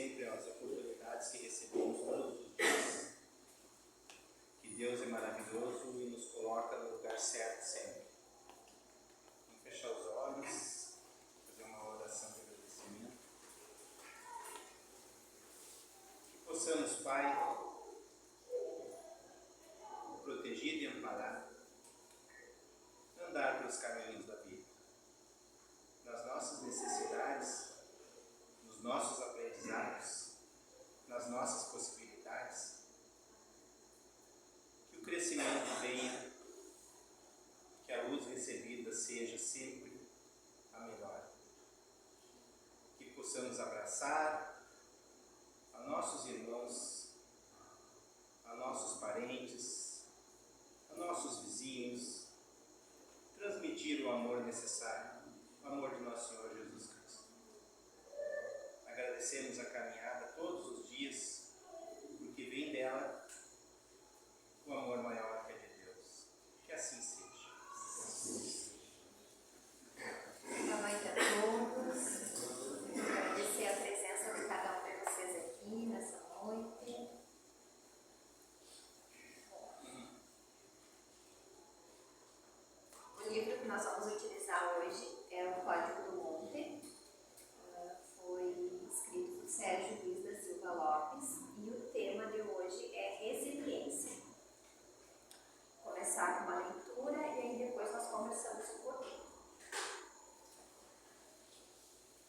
sempre as oportunidades que recebemos todos os dias. Que Deus é maravilhoso e nos coloca no lugar certo sempre. Vamos fechar os olhos, fazer uma oração de agradecimento. Que possamos, Pai, protegido e amparado, andar pelos caminhos da vida, nas nossas necessidades, nos nossos aprendizados, nas nossas possibilidades. Que o crescimento venha, que a luz recebida seja sempre a melhor. Que possamos abraçar a nossos irmãos, a nossos parentes, a nossos vizinhos, transmitir o amor necessário, o amor de nosso Senhor Jesus Cristo. Agradecemos a caminhada todos os dias, porque vem dela o amor maior que é de Deus. Que assim seja. Boa noite a todos. Agradecer a presença de cada um de vocês aqui nessa noite. O livro que nós vamos utilizar hoje é o Código do Monte. Foi escrito por Sérgio Luiz da Silva Lopes e o tema de hoje é resiliência. Vou começar com uma leitura e aí depois nós conversamos um pouquinho.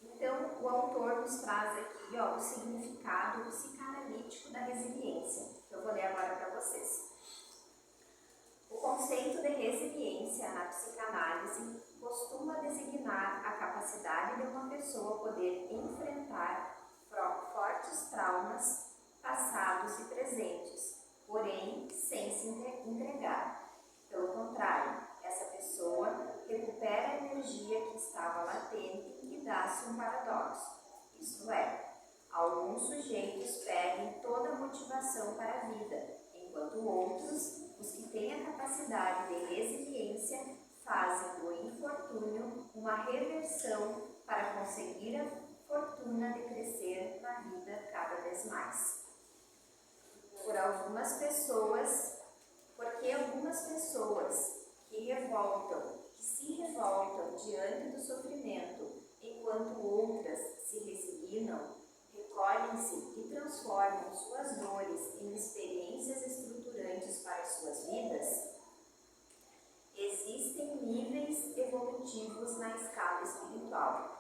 Então, o autor nos traz aqui o significado psicanalítico da resiliência, que eu vou ler agora para vocês. O conceito de resiliência na psicanálise costuma designar a capacidade de uma pessoa poder enfrentar fortes traumas passados e presentes, porém sem se entregar. Pelo contrário, essa pessoa recupera a energia que estava latente e dá-se um paradoxo. Isto é, alguns sujeitos perdem toda a motivação para a vida, enquanto outros, os que têm a capacidade de resiliência, fazem do infortúnio uma reversão para conseguir a fortuna de crescer na vida cada vez mais. Porque algumas pessoas que se revoltam diante do sofrimento, enquanto outras se resignam, recolhem-se e transformam suas dores em experiências estruturantes para suas vidas, existem níveis evolutivos na escala espiritual.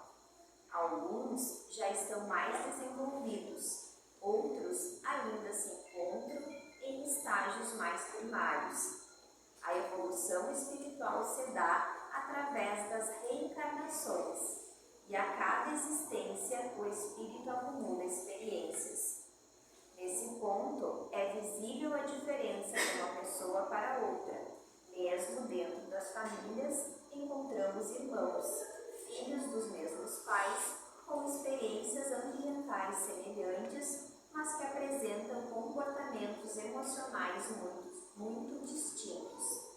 Alguns já estão mais desenvolvidos, outros ainda se encontram em estágios mais primários. A evolução espiritual se dá através das reencarnações, e a cada existência o espírito acumula experiências. Nesse ponto, é visível a diferença de uma pessoa para outra. Mesmo dentro das famílias, encontramos irmãos, filhos dos mesmos pais, com experiências ambientais semelhantes, mas que apresentam comportamentos emocionais muito distintos.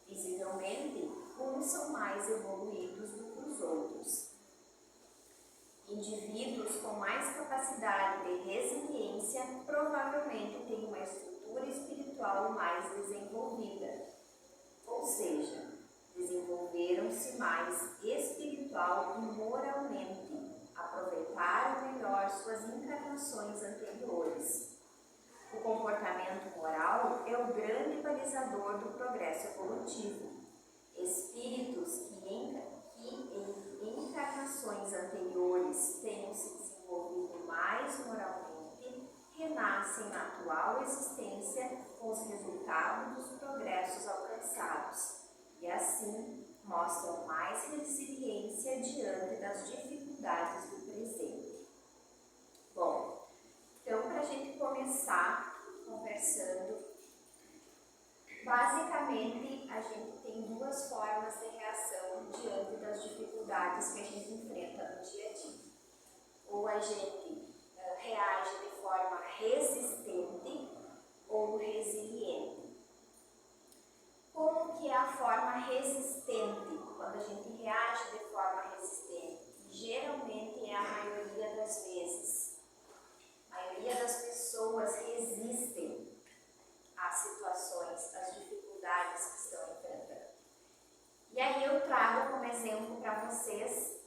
Visivelmente, uns são mais evoluídos do que os outros. Indivíduos com mais capacidade de resiliência provavelmente têm uma estrutura espiritual mais desenvolvida, ou seja, desenvolveram-se mais espiritual e moralmente, aproveitaram melhor suas encarnações anteriores. O comportamento moral é o grande balizador do progresso evolutivo. Espíritos que em encarnações anteriores tenham se desenvolvido mais moralmente, renascem na atual existência com os resultados dos progressos alcançados e assim mostram mais resiliência diante das dificuldades do presente. Bom, então para a gente começar conversando, basicamente a gente tem duas formas de reação diante das dificuldades que a gente enfrenta no dia a dia. Ou a gente reage de forma resistente ou resiliente. Como que é a forma resistente? Quando a gente reage de forma resistente, geralmente é a maioria das vezes. trago como exemplo para vocês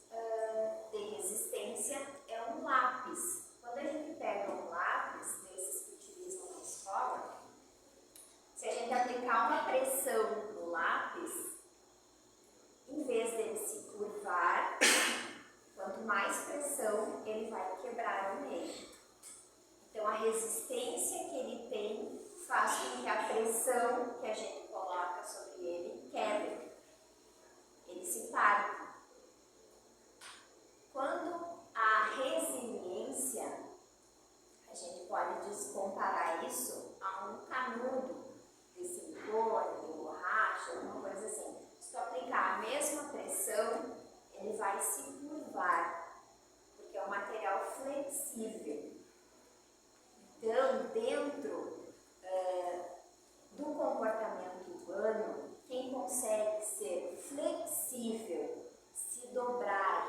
de resistência é um lápis. Quando a gente pega um lápis, desses que utilizam na escola, se a gente aplicar uma pressão no lápis, em vez dele se curvar, quanto mais pressão, ele vai quebrar ao meio. Então, a resistência que ele tem faz com que a pressão que a gente coloca sobre ele quebre. Ele se parte. Quando a resiliência, a gente pode comparar isso a um canudo de silicone, de borracha, alguma coisa assim. Se tu aplicar a mesma pressão, ele vai se curvar, porque é um material flexível. Então, dentro do comportamento humano, quem consegue ser flexível, se dobrar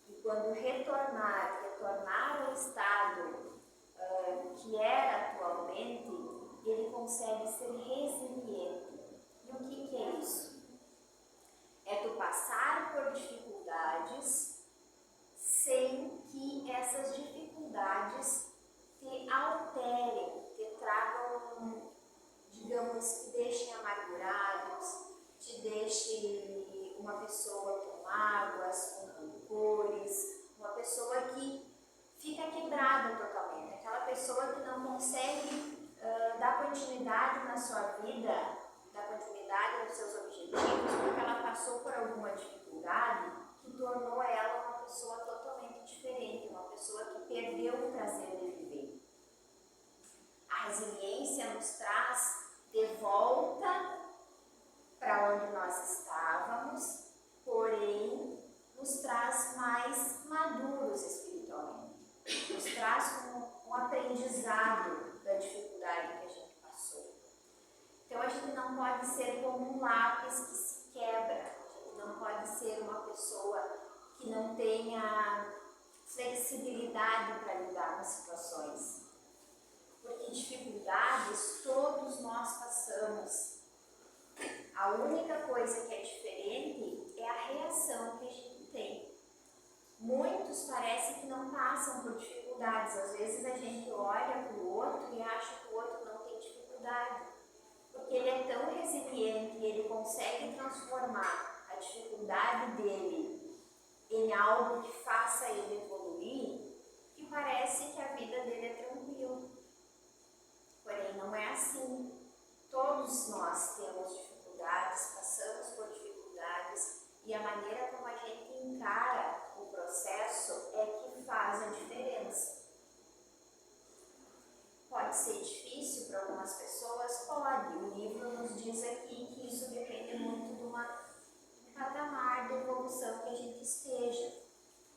e quando retornar ao estado que era atualmente, ele consegue ser resiliente. E o que é isso? É tu passar por dificuldades sem que essas dificuldades te alterem, te tragam, digamos, te deixem amargurados, te deixem uma pessoa com mágoas, com rancores, uma pessoa que fica quebrada totalmente, aquela pessoa que não consegue dar continuidade na sua vida, dar continuidade nos seus objetivos, porque ela passou por alguma dificuldade que tornou ela uma pessoa totalmente diferente, uma pessoa que perdeu o prazer de viver. A resiliência nos traz de volta para onde nós estávamos, porém nos traz mais maduros espiritualmente, nos traz um aprendizado da dificuldade que a gente passou. Então a gente não pode ser como um lápis que se quebra, a gente não pode ser uma pessoa que não tenha flexibilidade para lidar com situações. Porque dificuldades todos nós passamos. A única coisa que é diferente é a reação que a gente tem. Muitos parecem que não passam por dificuldades. Às vezes a gente olha para o outro e acha que o outro não tem dificuldade. Porque ele é tão resiliente e ele consegue transformar a dificuldade dele em algo que faça ele evoluir, que parece que a vida dele é tranquila. Porém, não é assim. Todos nós temos dificuldades, passamos por dificuldades e a maneira como a gente encara o processo é que faz a diferença. Pode ser difícil para algumas pessoas? Pode. O livro nos diz aqui que isso depende muito de um patamar de evolução que a gente esteja.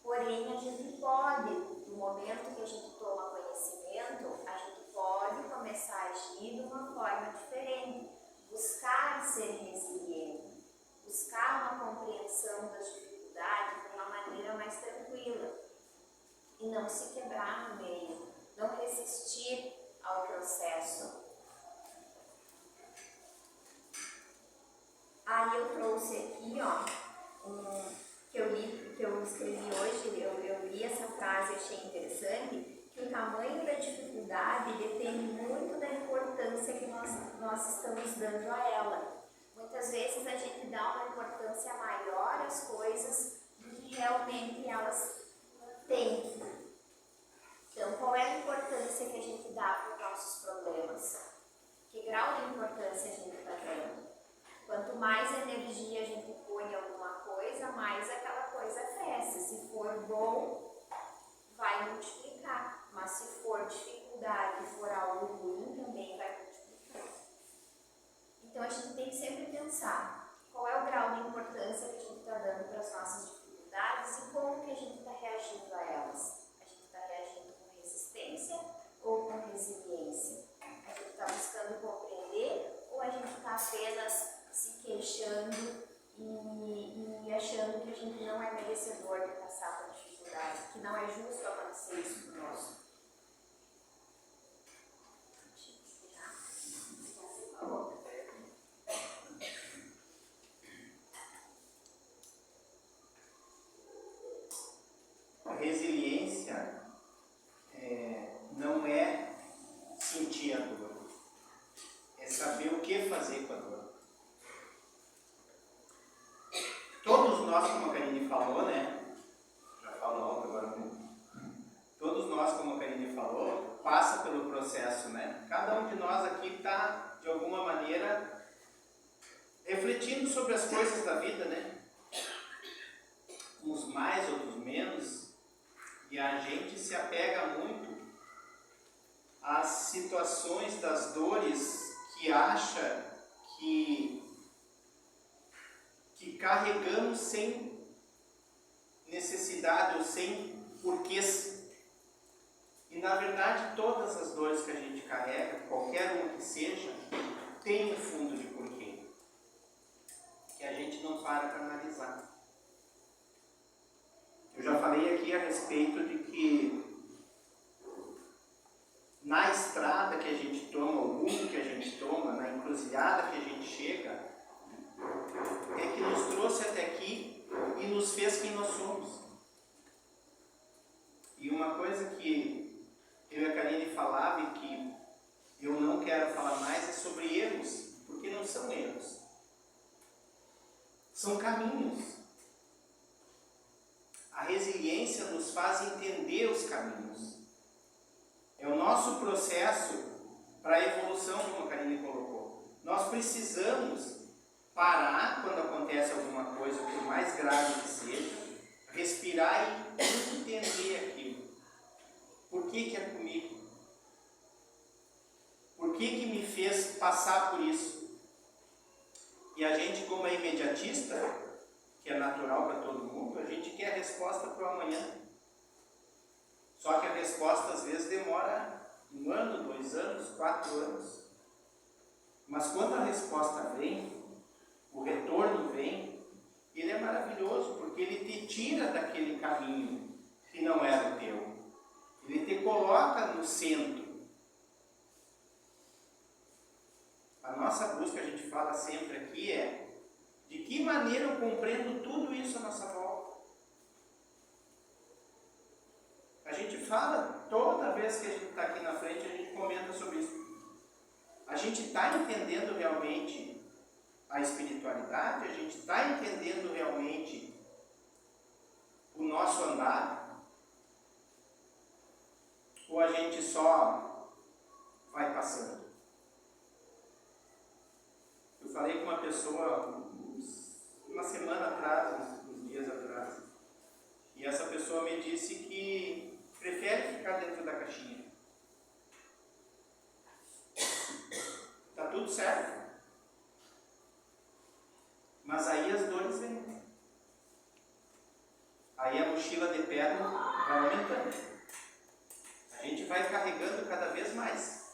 Porém, a gente pode, no momento que a gente toma conhecimento, a gente pode começar a agir de uma forma diferente, buscar ser resiliente, buscar uma compreensão das dificuldades de uma maneira mais tranquila e não se quebrar no meio, não resistir ao processo. Aí eu trouxe aqui, que eu escrevi hoje, eu li essa frase e achei interessante, que o tamanho da dificuldade depende muito da importância que nós estamos dando a ela. Muitas vezes a gente dá uma importância maior às coisas do que realmente elas têm. Então, qual é a importância que a gente dá para os nossos problemas? Que grau de importância a gente está dando? Quanto mais energia a gente põe em alguma coisa, mais aquela coisa cresce. Se for bom, vai multiplicar. Mas se for dificuldade e for algo ruim, também vai multiplicar. Então a gente tem que sempre pensar qual é o grau de importância que a gente está dando para as nossas dificuldades e como que a gente está reagindo a elas. A gente está reagindo com resistência ou com resiliência? A gente está buscando compreender ou a gente está apenas se queixando e achando que a gente não é merecedor de passar por dificuldade, que não é justo acontecer isso conosco? nós, como a Karine falou, né? Já falou agora. Todos nós, como a Karine falou, passa pelo processo, né? Cada um de nós aqui está, de alguma maneira, refletindo sobre as coisas da vida, né? Uns mais, outros menos. E a gente se apega muito às situações das dores que acha que carregamos sem necessidade ou sem porquês. E na verdade todas as dores que a gente carrega, qualquer uma que seja, tem um fundo de porquê, que a gente não para analisar. Eu já falei aqui a respeito de que na estrada que a gente toma, o rumo que a gente toma, na encruzilhada que a gente chega, é que nos trouxe até aqui e nos fez quem nós somos. E uma coisa que eu e a Karine falava e que eu não quero falar mais é sobre erros, porque não são erros. São caminhos. A resiliência nos faz entender os caminhos. É o nosso processo para a evolução, como a Karine colocou. Nós precisamos parar quando acontece alguma coisa, por mais grave que seja, respirar e entender aquilo. Por que é comigo? Por que me fez passar por isso? E a gente, como é imediatista, que é natural para todo mundo, a gente quer a resposta para o amanhã. Só que a resposta às vezes demora 1 ano, 2 anos, 4 anos. Mas quando a resposta vem, o retorno vem, ele é maravilhoso, porque ele te tira daquele caminho que não era o teu. Ele te coloca no centro. A nossa busca, a gente fala sempre aqui, é de que maneira eu compreendo tudo isso à nossa volta. A gente fala, toda vez que a gente está aqui na frente, a gente comenta sobre isso. A gente está entendendo realmente a espiritualidade? A gente está entendendo realmente o nosso andar? Ou a gente só vai passando? Eu falei com uma pessoa uma semana atrás, uns dias atrás, e essa pessoa me disse que prefere ficar dentro da caixinha. Tá tudo certo. Mas aí as dores vêm. Aí a mochila de pedra vai aumentando. A gente vai carregando cada vez mais.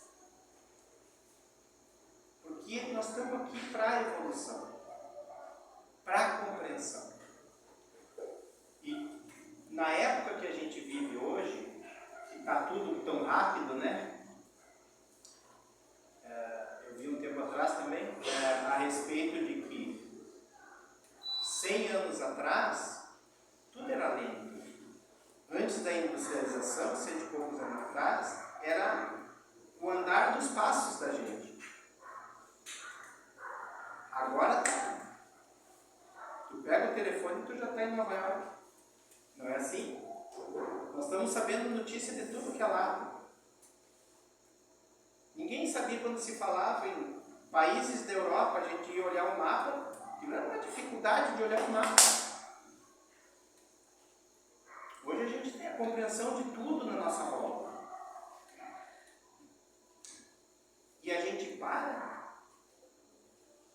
Porque nós estamos aqui para a evolução, para a compreensão. E na época que a gente vive hoje, que está tudo tão rápido, né? Eu vi um tempo atrás também, a respeito de que 100 anos atrás, tudo era lento. Antes da industrialização, 100 e poucos anos atrás, era o andar dos passos da gente. Agora tá. Tu pega o telefone e tu já está em Nova York. Não é assim? Nós estamos sabendo notícia de tudo que é lado. Ninguém sabia quando se falava em países da Europa, a gente ia olhar o mapa, e era uma dificuldade de olhar o mapa. Hoje a gente tem a compreensão de tudo na nossa volta. E a gente para.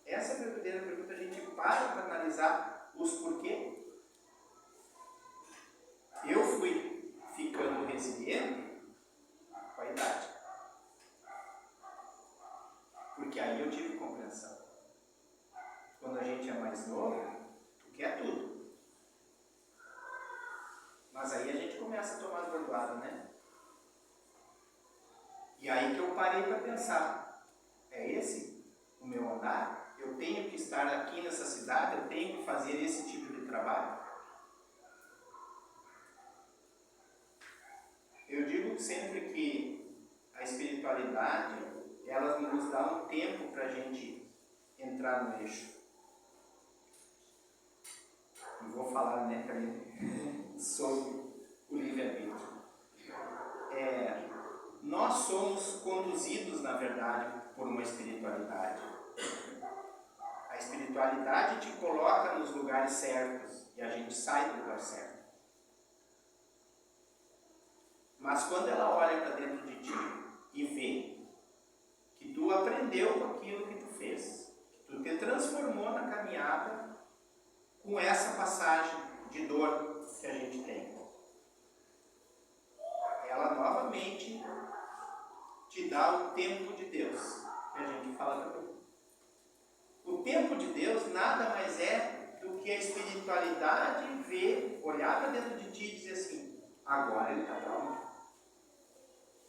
Essa é a verdadeira pergunta, a gente para analisar os porquê. Eu fui ficando resiliente com a idade. Porque aí eu tive compreensão. Quando a gente é mais novo, tu quer tudo. Mas aí a gente começa a tomar bordoada, né? E aí que eu parei para pensar, é esse o meu andar? Eu tenho que estar aqui nessa cidade? Eu tenho que fazer esse tipo de trabalho? Eu digo sempre que a espiritualidade, ela nos dá um tempo para a gente entrar no eixo. E vou vou falar, né, sobre o livre-arbítrio. Nós somos conduzidos, na verdade, por uma espiritualidade. A espiritualidade te coloca nos lugares certos e a gente sai do lugar certo. Mas quando ela olha para dentro de ti e vê que tu aprendeu com aquilo que tu fez, que tu te transformou na caminhada com essa passagem de dor que a gente tem, ela novamente te dá o tempo de Deus, que a gente fala também. O tempo de Deus nada mais é do que a espiritualidade ver, olhar para dentro de ti e dizer assim, agora ele está pronto.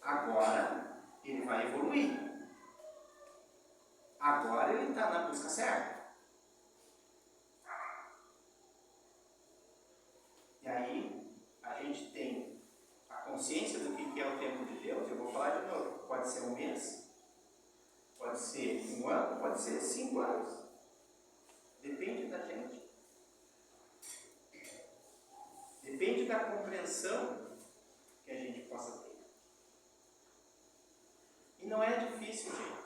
Agora ele vai evoluir. Agora ele está na busca certa. E aí a gente tem a consciência do que é o tempo de Deus. Eu vou falar de novo. Pode ser um mês, pode ser um ano, pode ser 5 anos. Depende da gente. Depende da compreensão que a gente possa ter. E não é difícil, gente.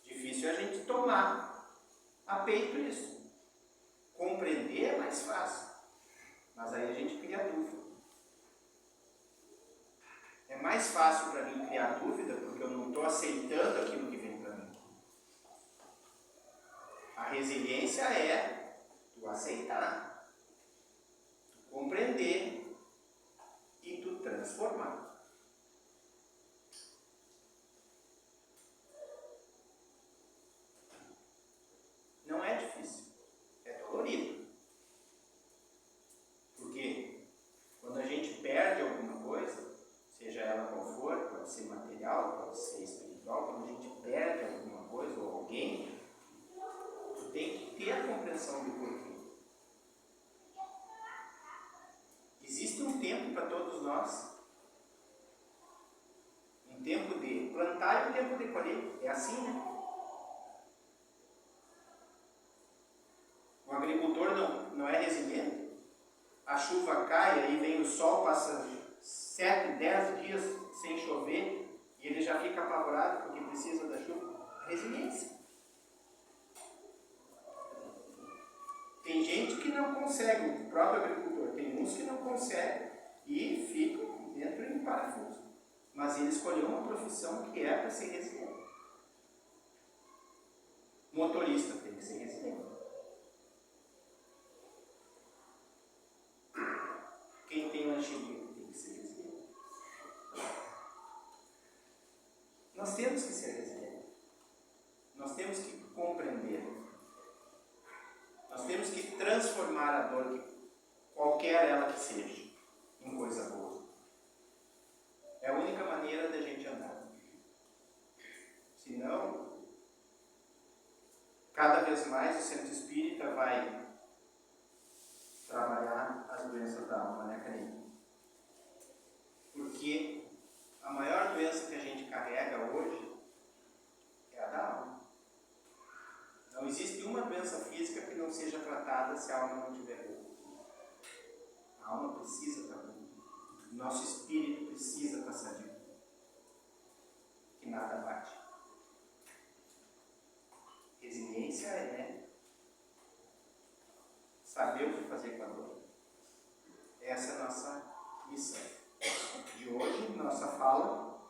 Difícil é a gente tomar a peito isso. Compreender é mais fácil. Mas aí a gente cria dúvida. É mais fácil para mim criar dúvida porque eu não estou aceitando aquilo que vem para mim. A resiliência é tu aceitar, tu compreender e tu transformar. Não é difícil, é dolorido. Porque quando a gente perde alguma coisa, seja ela qual for, pode ser material, pode ser espiritual, quando a gente perde alguma coisa ou alguém, tu tem que ter a compreensão do porquê. Existe um tempo para todos nós. Um tempo de plantar e um tempo de colher. É assim, né? O agricultor não é resiliente. A chuva cai, aí vem o sol, passa 7, 10 dias sem chover e ele já fica apavorado porque precisa da chuva. Resiliência. Tem gente que não consegue, o próprio agricultor, tem uns que não conseguem e ficam dentro em parafuso. Mas ele escolheu uma profissão que é para ser resiliente. Motorista tem que ser resiliente. Quem tem lancheria tem que ser resiliente. Nós temos que ser resilientes. Nós temos que compreender. Nós temos que transformar a dor, qualquer ela que seja, em coisa boa. É a única maneira da gente andar. Senão, cada vez mais o centro espírita vai trabalhar as doenças da alma, né, Karine? Porque a maior doença que a gente carrega hoje é a da alma. Não existe uma doença física que não seja tratada se a alma não estiver boa. A alma precisa estar boa. O nosso espírito precisa estar sadio. Que nada bate. Resiliência é saber o que fazer com a dor. Essa é a nossa missão. De hoje, nossa fala,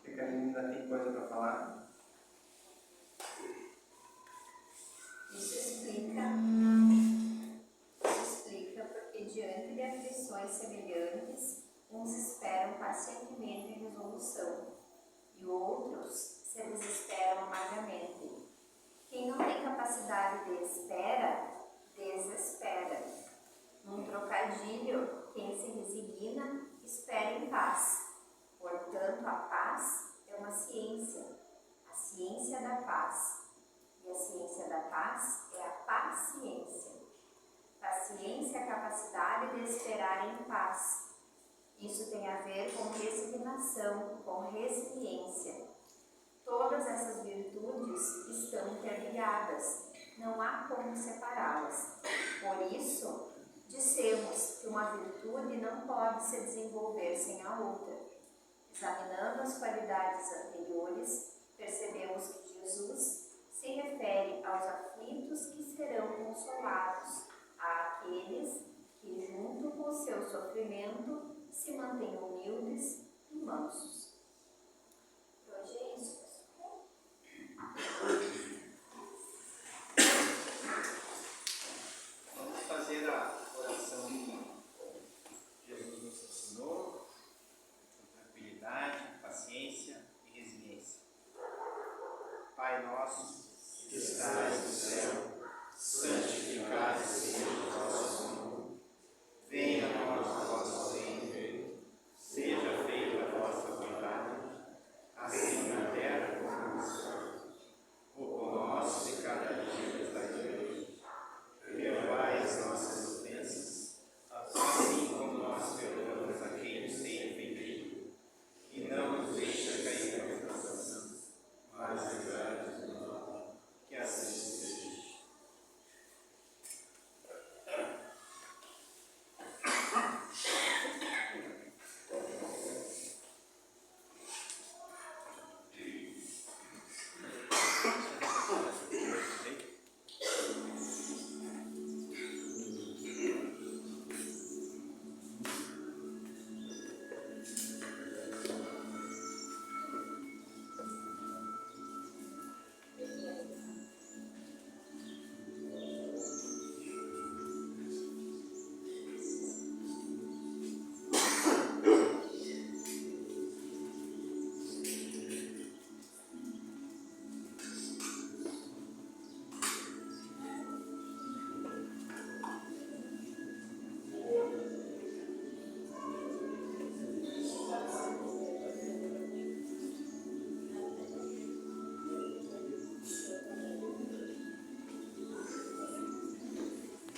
que a Karine ainda tem coisa para falar. Isso explica porque diante de aflições semelhantes, uns esperam pacientemente a resolução e outros se desesperam amargamente. Quem não tem capacidade de espera, desespera. Num trocadilho, quem se resigna, espera em paz. Portanto, a paz é uma ciência, a ciência da paz. E a ciência da paz é a paciência. Paciência é a capacidade de esperar em paz. Isso tem a ver com resignação, com resiliência. Todas essas virtudes estão interligadas, não há como separá-las. Por isso, de ser uma virtude não pode se desenvolver sem a outra. Examinando as qualidades anteriores, percebemos que Jesus se refere aos aflitos que serão consolados, àqueles que, junto com o seu sofrimento, se mantêm humildes e mansos. Por hoje é isso, pessoal. Vamos fazer a oração que Jesus nos ensinou, com tranquilidade, paciência e resiliência. Pai nosso, que estais no céu, santificado seja